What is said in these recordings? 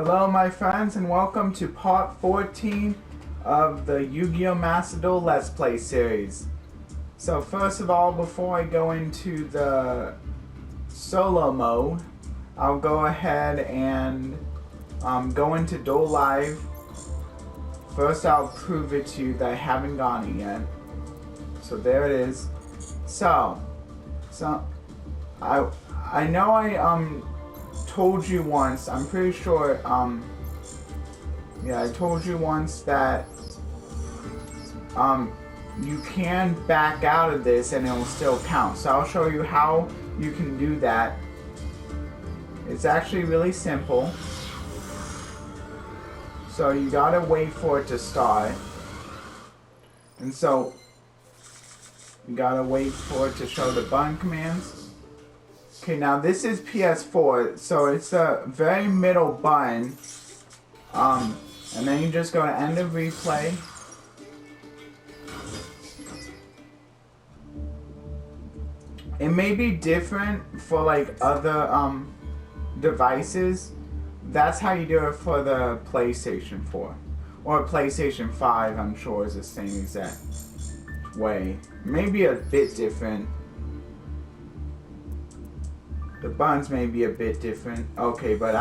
Hello my friends and welcome to part 14 of the Yu-Gi-Oh! Master Duel Let's Play series. So first of all, before I go into the solo mode, I'll go ahead and go into Duel Live. First I'll prove it to you that I haven't gone it yet. So there it is. So I know I told you once, I'm pretty sure, yeah, I told you once that, you can back out of this and it will still count. So I'll show you how you can do that. It's actually really simple. So you gotta wait for it to start. And so, you gotta wait for it to show the button commands. Okay, now this is PS4, so it's a very middle button. And then you just go to end of replay. It may be different for like other devices. That's how you do it for the PlayStation 4. Or PlayStation 5, I'm sure is the same exact way. Maybe a bit different. The buttons may be a bit different. Okay, but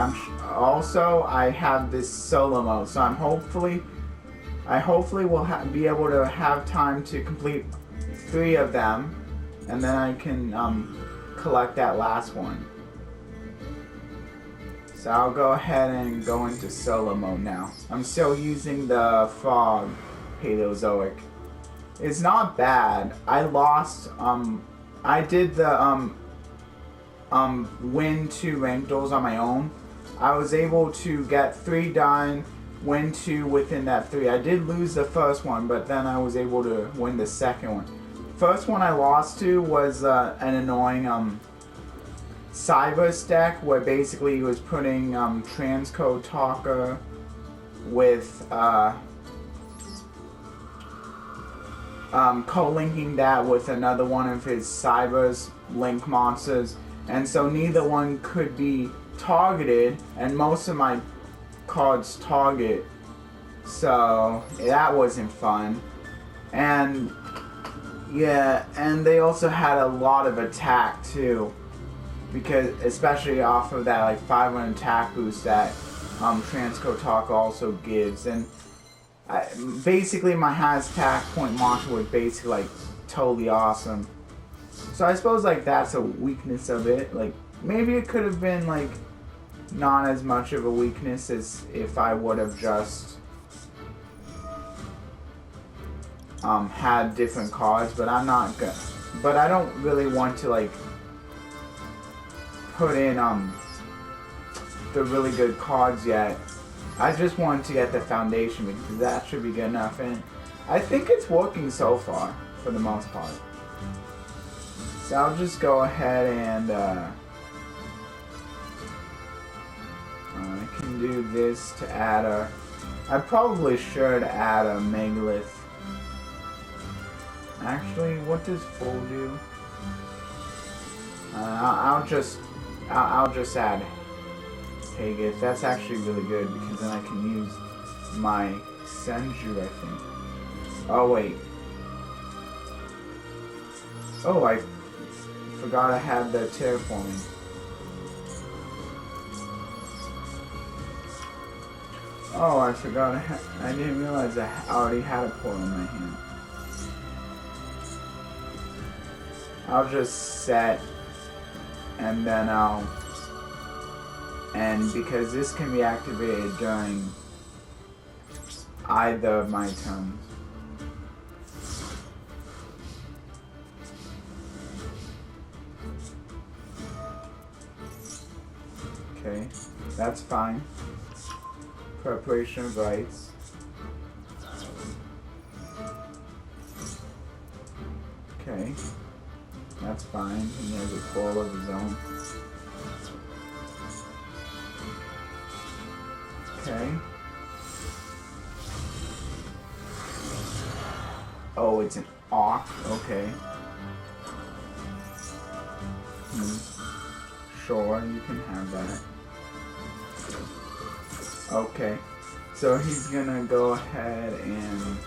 also I have this solo mode, so I hopefully will be able to have time to complete 3 of them, and then I can collect that last one. So I'll go ahead and go into solo mode now. I'm still using the Frog Paleozoic. It's not bad. I lost. I did the win 2 ranked duels on my own. I was able to get 3 done, win 2 within that 3. I did lose the first one, but then I was able to win the second one. First one I lost to was an annoying Cybers deck where basically he was putting transcode talker with co-linking that with another one of his Cybers link monsters. And so neither one could be targeted, and most of my cards target, so that wasn't fun. And yeah, and they also had a lot of attack too, because especially off of that like 500 attack boost that Transcode Talk also gives. And basically my highest attack point monster was basically like totally awesome. So I suppose like that's a weakness of it. Like maybe it could have been like not as much of a weakness as if I would have just had different cards, but I'm not gonna. But I don't really want to like put in the really good cards yet. I just want to get the foundation because that should be good enough, and I think it's working so far for the most part. So I'll just go ahead and I can do this to add a. I probably should add a Megalith. Actually, what does full do? I'll just add Pagith. That's actually really good because then I can use my Senju, I think. Oh wait. Oh, I forgot I had the terraforming. Oh, I forgot I didn't realize I already had a portal in my hand. I'll just set, and then and because this can be activated during either of my turns. Okay, that's fine. Preparation of rights. Okay, that's fine. He has a portal of his own. Okay. Oh, it's an Awk. Okay. Sure, you can have that. Okay, so he's gonna go ahead and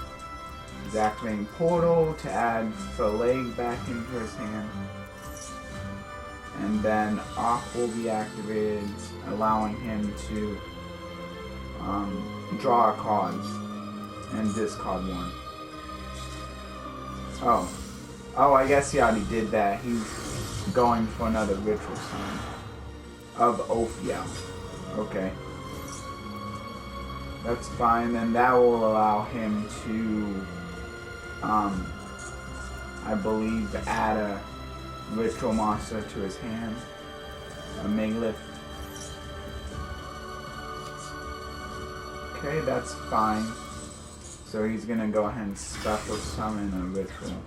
he's activating Portal to add Fillet back into his hand. And then Off will be activated, allowing him to draw a card and discard one. Oh, I guess he already did that. He's going for another Ritual Summon of Ophiel. Okay. That's fine, then that will allow him to, I believe, add a ritual monster to his hand. A Megalith. Okay, that's fine. So he's gonna go ahead and special summon a ritual.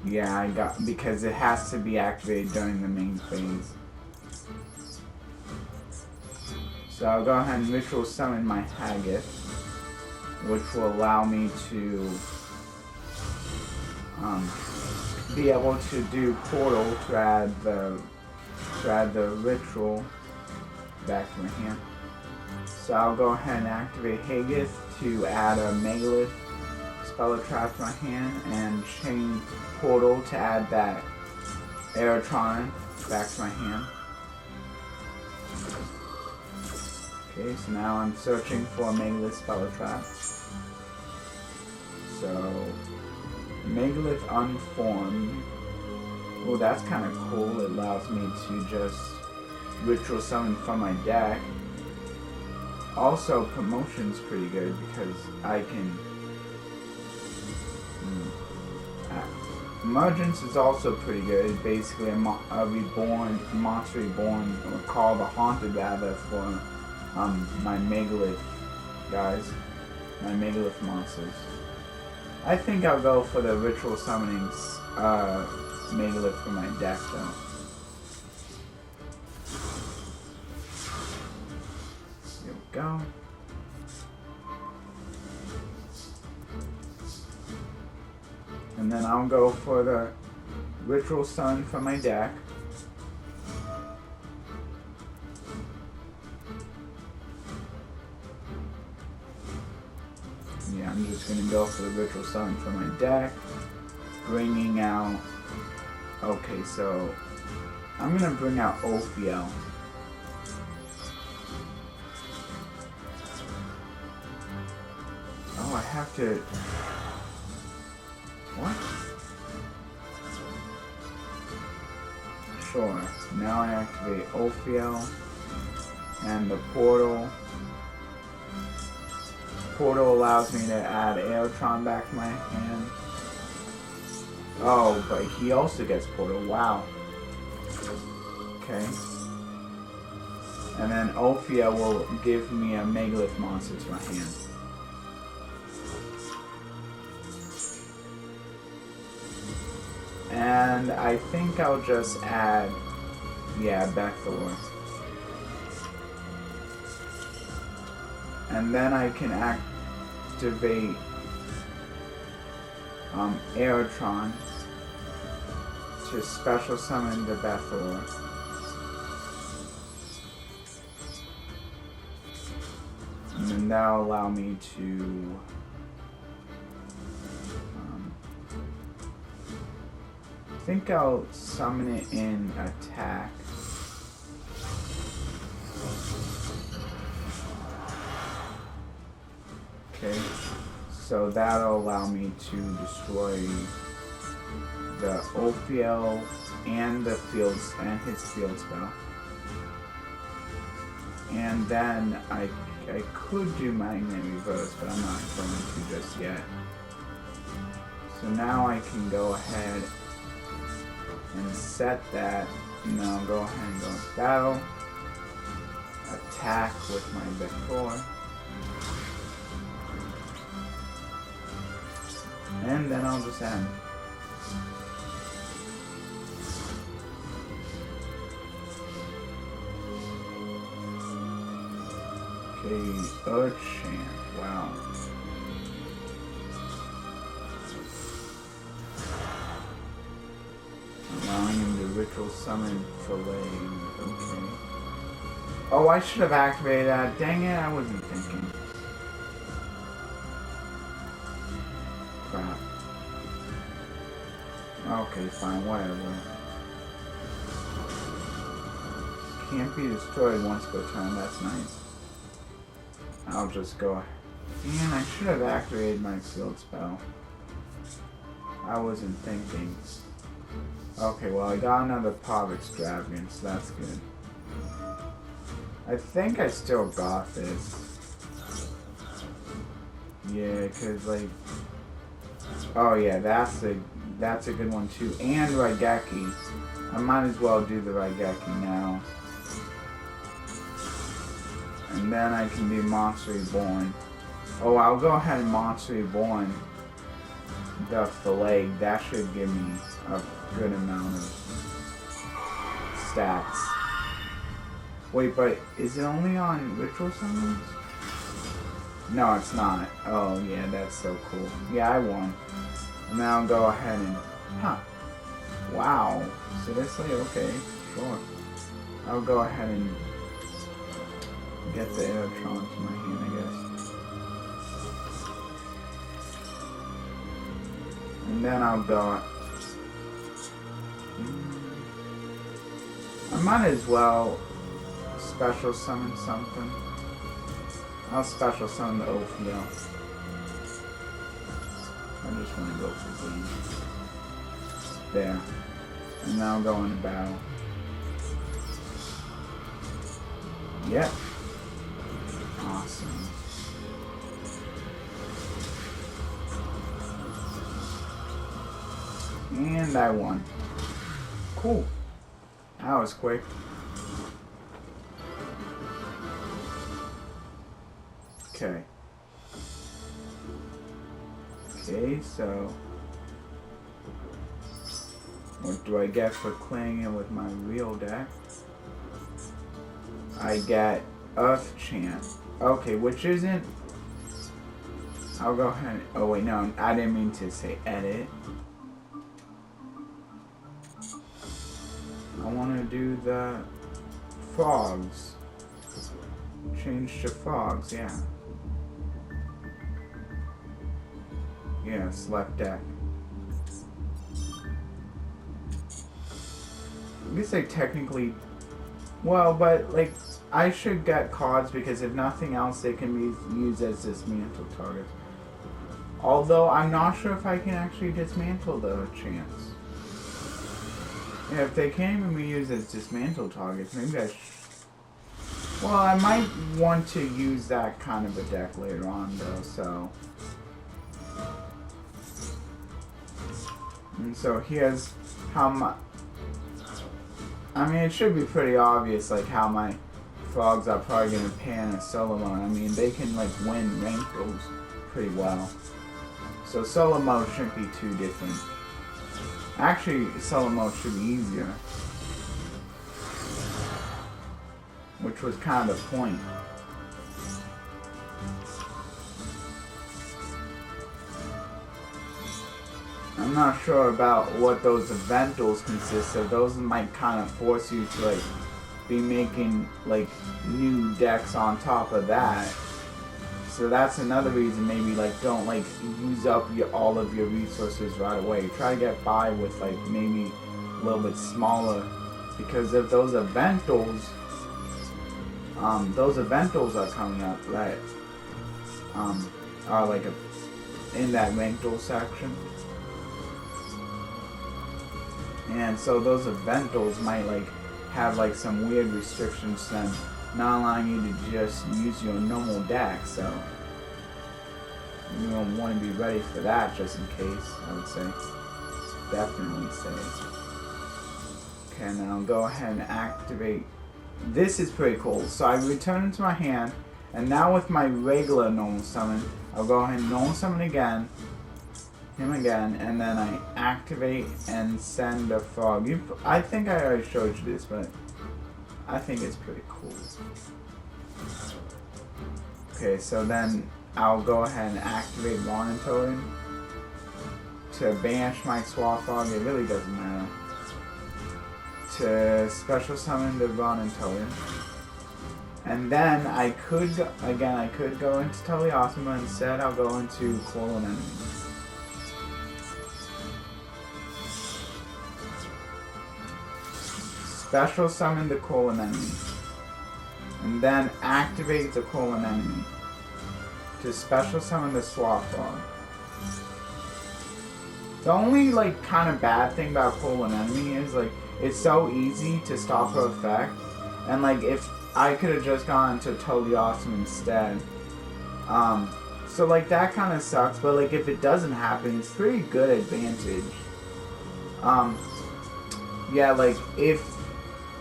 Yeah, I got, because it has to be activated during the main phase. So I'll go ahead and ritual summon my Haggith, which will allow me to be able to do Portal to add the ritual back to my hand. So I'll go ahead and activate Haggith to add a Megalith spell trap to my hand and chain Portal to add that Aerotron back to my hand. Okay, so now I'm searching for a Megalith spell trap. So Megalith unformed. Oh, that's kind of cool. It allows me to just ritual summon from my deck. Also, Promotion's pretty good because I can. Emergence is also pretty good. Basically, a monster reborn, or called a haunted rather, for my Megalith guys, my Megalith monsters. I think I'll go for the ritual summoning Megalith for my deck though. Here we go. And then I'll go for the ritual summon from my deck. Yeah, I'm just going to go for the ritual summon from my deck. Bringing out... Okay, so I'm going to bring out Ophiel. Oh, I have to... What? Sure. Now I activate Ophiel and the Portal. Portal allows me to add Aerotron back to my hand. Oh, but he also gets Portal. Wow. Okay. And then Ophiel will give me a Megalith monster to my hand. And I think I'll just add, yeah, Bethor. And then I can activate Aerotron to special summon the Bethor. And then that'll allow me to I think I'll summon it in attack. Okay, so that'll allow me to destroy the Ophiel and the fields and his field spell. And then I could do Magnet Reverse, but I'm not going to just yet. So now I can go ahead and set that, and then I'll go ahead and go into battle, attack with my Bethor, and then I'll just end. Okay, Earth Chant, wow. ritual summon fillet. Okay. Oh, I should have activated that. Dang it, I wasn't thinking. Crap. Okay, fine, whatever. Can't be destroyed once per turn, that's nice. I'll just go. Man, I should have activated my field spell. I wasn't thinking. Okay, well, I got another Pop Extravagance, so that's good. I think I still got this. Yeah, because, like... Oh, yeah, that's a good one, too. And Raigeki. I might as well do the Raigeki now. And then I can do Monster Reborn. Oh, I'll go ahead and Monster Reborn the fillet. That should give me a good amount of stats. Wait, but is it only on ritual summons? No, it's not. Oh, yeah, that's so cool. Yeah, I won. And now I'll go ahead and... Huh. Wow. Seriously? Okay, sure. I'll go ahead and get the Aerotron to my hand, I guess. And then I'll go... I might as well special summon something. I'll special summon the Ophiel. I just want to go for green. There. And now I'll go into battle. Yep. Awesome. And I won. Cool. That was quick. Okay. Okay, so... What do I get for playing it with my real deck? I get Earth Chant. Okay, which isn't... I'll go ahead... Oh wait, no, I didn't mean to say edit. I want to do the frogs. Change to frogs, yeah. Yeah, select deck. I guess I technically... Well, but, like, I should get cards because if nothing else, they can be used as dismantle targets. Although, I'm not sure if I can actually dismantle the chance. Yeah, if they can't even be used as dismantle targets, maybe I well, I might want to use that kind of a deck later on, though, so... And so here's how my... I mean, it should be pretty obvious, like, how my frogs are probably going to pan a solo mode. I mean, they can, like, win rank goals pretty well. So solo mode shouldn't be too different. Actually, solo mode should be easier. Which was kind of the point. I'm not sure about what those eventals consist of. Those might kind of force you to, like, be making, like, new decks on top of that. So that's another reason maybe, like, don't, like, use up all of your resources right away. Try to get by with, like, maybe a little bit smaller. Because if those eventals are coming up that, are, like, in that ranked duel section. And so those eventals might, like, have, like, some weird restrictions to them, not allowing you to just use your normal deck, so you don't want to be ready for that just in case, I would say. Definitely say. Okay, now I'll go ahead and activate. This is pretty cool. So I return into my hand, and now with my regular normal summon, I'll go ahead and normal summon again, him again, and then I activate and send a frog. I think I already showed you this, but I think it's pretty cool. Okay, so then I'll go ahead and activate Monitoring to banish my Swamp Frog. It really doesn't matter. to special summon the Ron and Totem. And then I could go into Teleosma, but instead I'll go into Call an Enemy. Special summon the Call an Enemy. And then activate the Call an Enemy to special summon the Swaflog. The only like kind of bad thing about Call an Enemy is like it's so easy to stop her effect, and like if I could have just gone to Totally Awesome instead. So like that kind of sucks, but like if it doesn't happen, it's pretty good advantage. Yeah, like if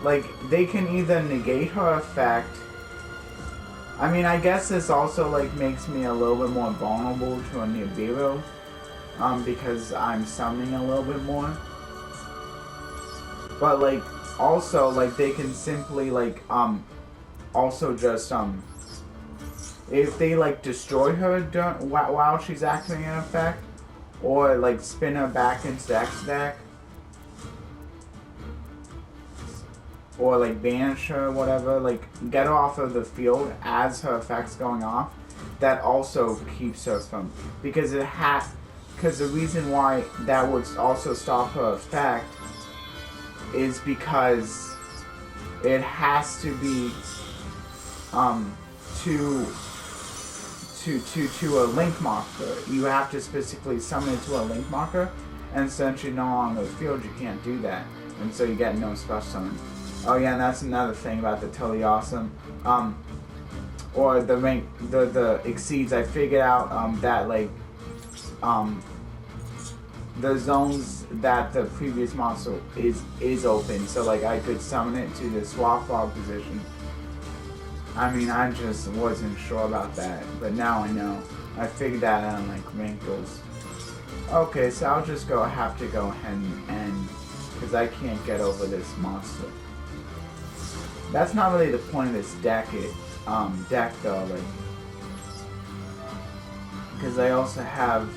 like they can either negate her effect. I mean, I guess this also like makes me a little bit more vulnerable to a Nibiru, because I'm summoning a little bit more. But like also like they can simply like also just if they like destroy her while she's activating an effect, or like spin her back into the X deck, or like banish her, whatever, like get her off of the field as her effect's going off, that also keeps her from, because the reason why that would also stop her effect is because it has to be to a link marker. You have to specifically summon it to a link marker, and since you're no longer in the field, you can't do that, and so you get no special summon. Oh yeah, and that's another thing about the Totally Awesome, or the rank, the exceeds. I figured out that like the zones that the previous monster is open, so like I could summon it to the Swaflog position. I mean, I just wasn't sure about that, but now I know. I figured that out on like wrinkles. Okay, so I'll just have to go ahead and end, because I can't get over this monster. That's not really the point of this deck though, like, because I also have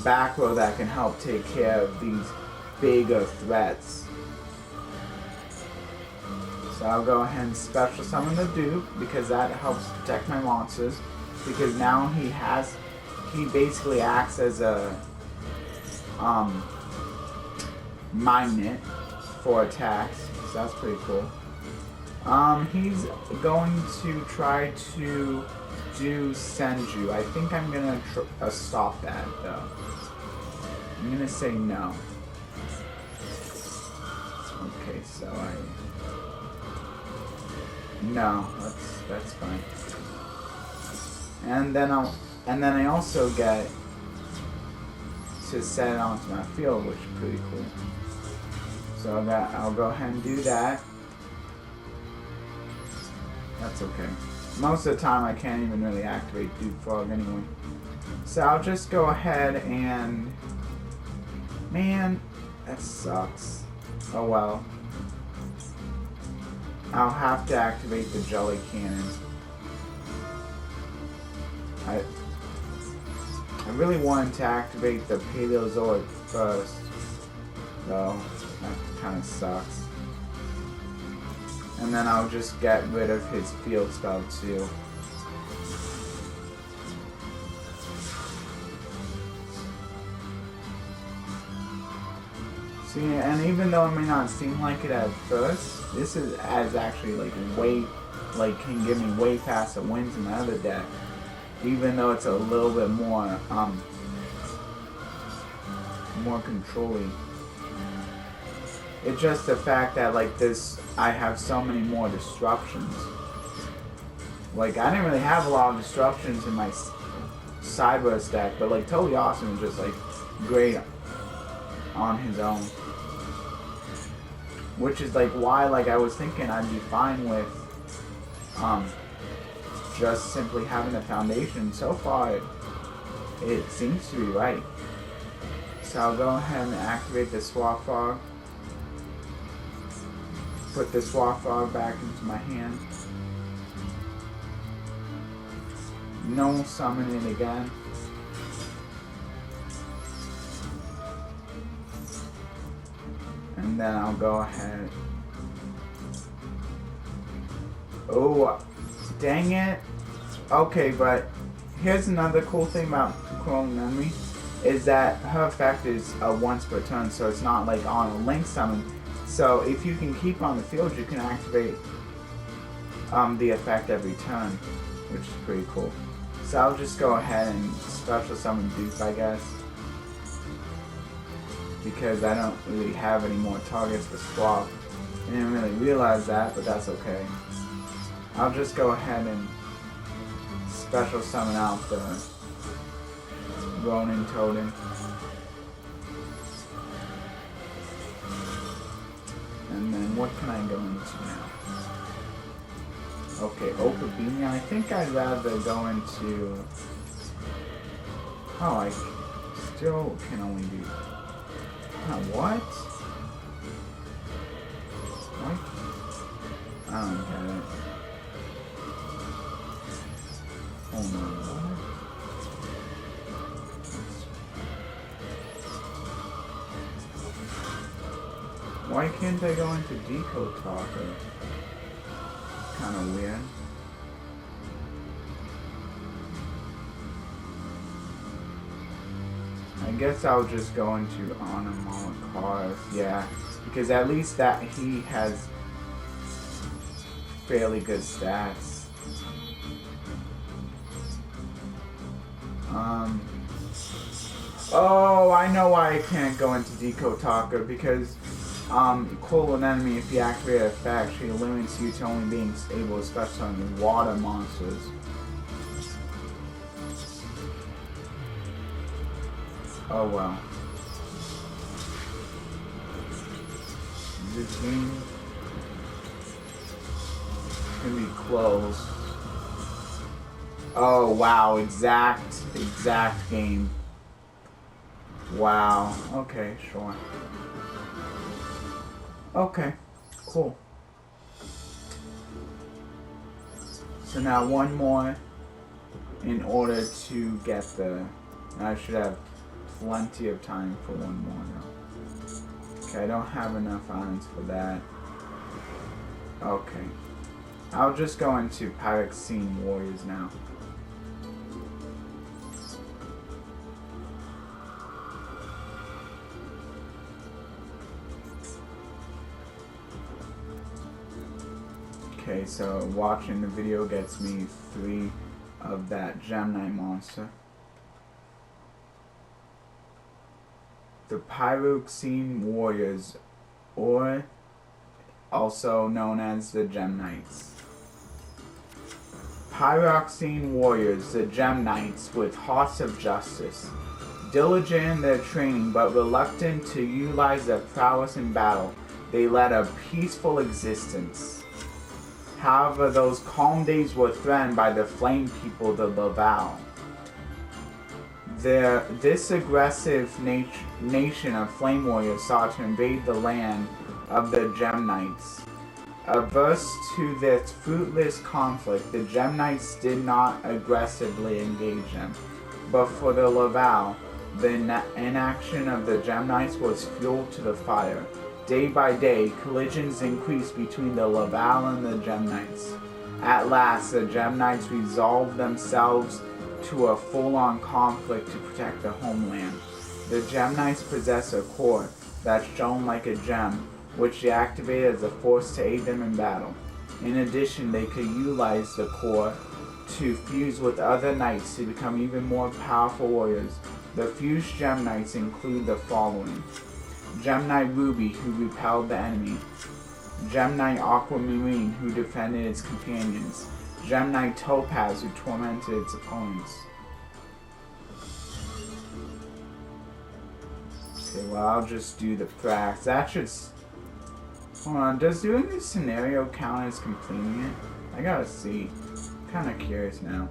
back row that can help take care of these bigger threats. So I'll go ahead and special summon the Duke, because that helps protect my monsters, because now he basically acts as a magnet for attacks, so that's pretty cool. He's going to try to do Senju. I think I'm gonna stop that though. I'm gonna say no. Okay, so no, that's fine. And then I also get to set it onto my field, which is pretty cool. So I'll go ahead and do that. That's okay. Most of the time I can't even really activate Duke Frog anyway. So I'll just go ahead and... Man, that sucks. Oh well. I'll have to activate the Jelly Cannon. I really wanted to activate the Paleozoic first, though. That kind of sucks. And then I'll just get rid of his field spell too. See, and even though it may not seem like it at first, this is actually like can give me way faster wins in my other deck. Even though it's a little bit more controlling. It's just the fact that like this, I have so many more disruptions. Like I didn't really have a lot of disruptions in my Cyberse deck, but like Totally Awesome is just like great on his own. Which is like why like I was thinking I'd be fine with just simply having a foundation. So far it seems to be right. So I'll go ahead and activate the Swaflog. Put the Swaflog back into my hand. No summon it again. And then I'll go ahead. Oh, dang it. Okay, but here's another cool thing about Crawling Enemy, is that her effect is once per turn, so it's not like on a link summon. So if you can keep on the field, you can activate the effect every turn, which is pretty cool. So I'll just go ahead and special summon Duke, I guess, because I don't really have any more targets to swap. I didn't really realize that, but that's okay. I'll just go ahead and special summon out the Ronin Totem. And then what can I go into now? Okay, Opabina. I think I'd rather go into... Oh, I still can only do... what? What? I don't get it. Oh no, what? Why can't I go into Decode Talker? Kind of weird. I guess I'll just go into Onomala, yeah, because at least that he has fairly good stats. Oh, I know why I can't go into Decode Talker, because Call an Enemy, if you activate an effect, she limits you to only being able to special summon water monsters. Oh well. This game can be close. Oh wow, exact game. Wow. Okay, sure. Okay, cool. So now one more in order to get the... I should have plenty of time for one more now. Okay, I don't have enough irons for that. Okay. I'll just go into Pyroxene Warriors now. Okay, so watching the video gets me 3 of that Gemini monster. The Pyroxene Warriors, or also known as the Geminites. Pyroxene Warriors, the Geminites with hearts of justice. Diligent in their training but reluctant to utilize their prowess in battle, they led a peaceful existence. However, those calm days were threatened by the flame people, the Laval. This aggressive nation of flame warriors sought to invade the land of the Geminites. Averse to this fruitless conflict, the Geminites did not aggressively engage them. But for the Laval, the inaction of the Geminites was fuel to the fire. Day by day, collisions increased between the Laval and the Geminites. At last, the Geminites resolved themselves to a full-on conflict to protect their homeland. The Geminites possess a core that shone like a gem, which they activated as a force to aid them in battle. In addition, they could utilize the core to fuse with other knights to become even more powerful warriors. The fused Geminites include the following: Gemini Ruby, who repelled the enemy; Gemini Aquamarine, who defended its companions; Gemini Topaz, who tormented its opponents. Okay, well, I'll just do the prax. That should... Hold on, does doing this scenario count as completing it? I gotta see. I'm kinda curious now.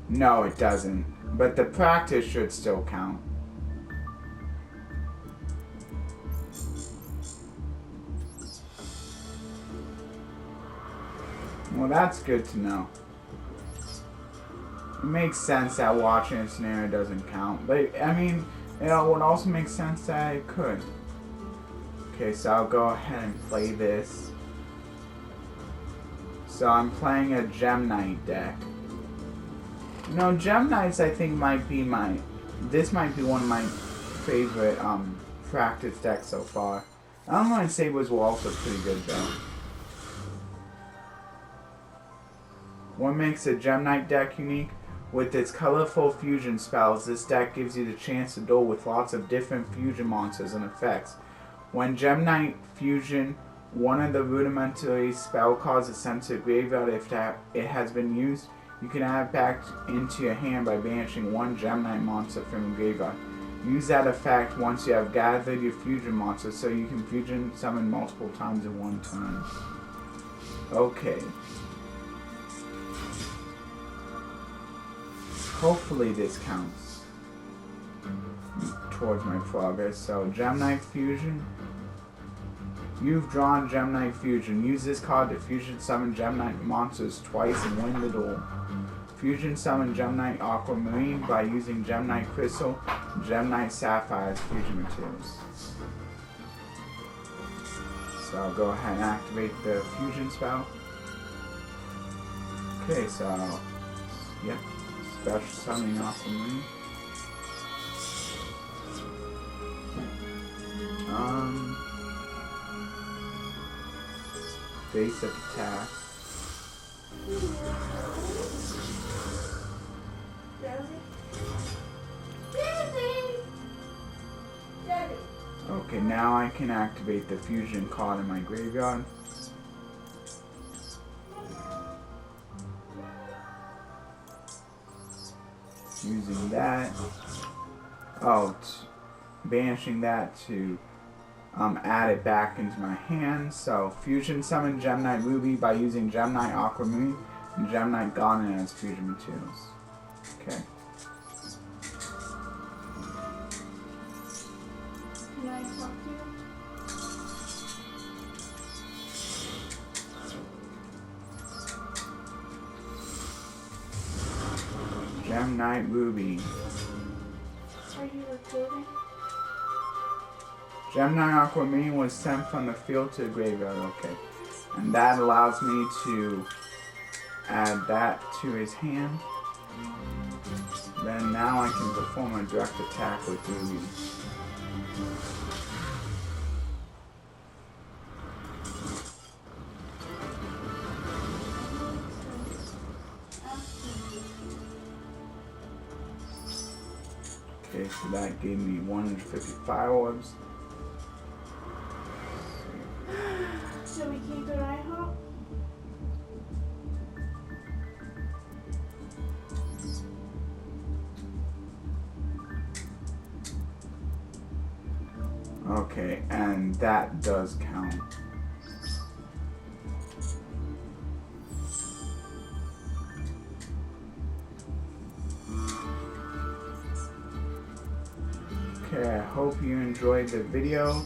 No, it doesn't. But the practice should still count. Well, that's good to know. It makes sense that watching a scenario doesn't count, but I mean, it would also make sense that it could. Okay, so I'll go ahead and play this. So I'm playing a Gemini deck. You know, Geminites I think might be this might be one of my favorite practice decks so far. Online Sabers were also pretty good though. What makes a Gemini deck unique? With its colorful fusion spells, this deck gives you the chance to duel with lots of different fusion monsters and effects. When Gemini Fusion, one of the rudimentary spell cards is sent to the graveyard. If it has been used, you can add it back into your hand by banishing one Gemini monster from the graveyard. Use that effect once you have gathered your fusion monster, so you can fusion summon multiple times in one turn. Okay. Hopefully this counts towards my progress. So Gemini Fusion. You've drawn Gemini Fusion. Use this card to fusion summon Gemini monsters twice and win the duel. Fusion summon Gemini Aquamarine by using Gemini Crystal and Gemini Sapphire as fusion materials. So I'll go ahead and activate the fusion spell. Okay, so yep. Special summoning Aquamarine. Base up attack. Okay, now I can activate the fusion card in my graveyard. Using that, banishing that to add it back into my hand. So fusion summon Gemini Ruby by using Gemini Aquamarine and Gemini Garnet as fusion materials. Okay. Can I talk to you? Gemini Ruby. Are you recording? Gemini Aquamarine was sent from the field to the graveyard. Okay. And that allows me to add that to his hand. Then now I can perform a direct attack with Ruby. Okay, so that gave me 150 fire orbs. So we keep an eye hop? Okay, and that does count. Okay, I hope you enjoyed the video.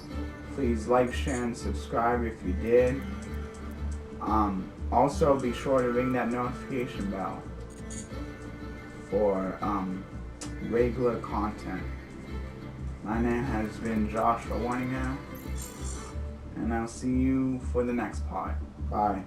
Please like, share, and subscribe if you did. Also, be sure to ring that notification bell for regular content. My name has been Joshua Warningham, and I'll see you for the next part. Bye.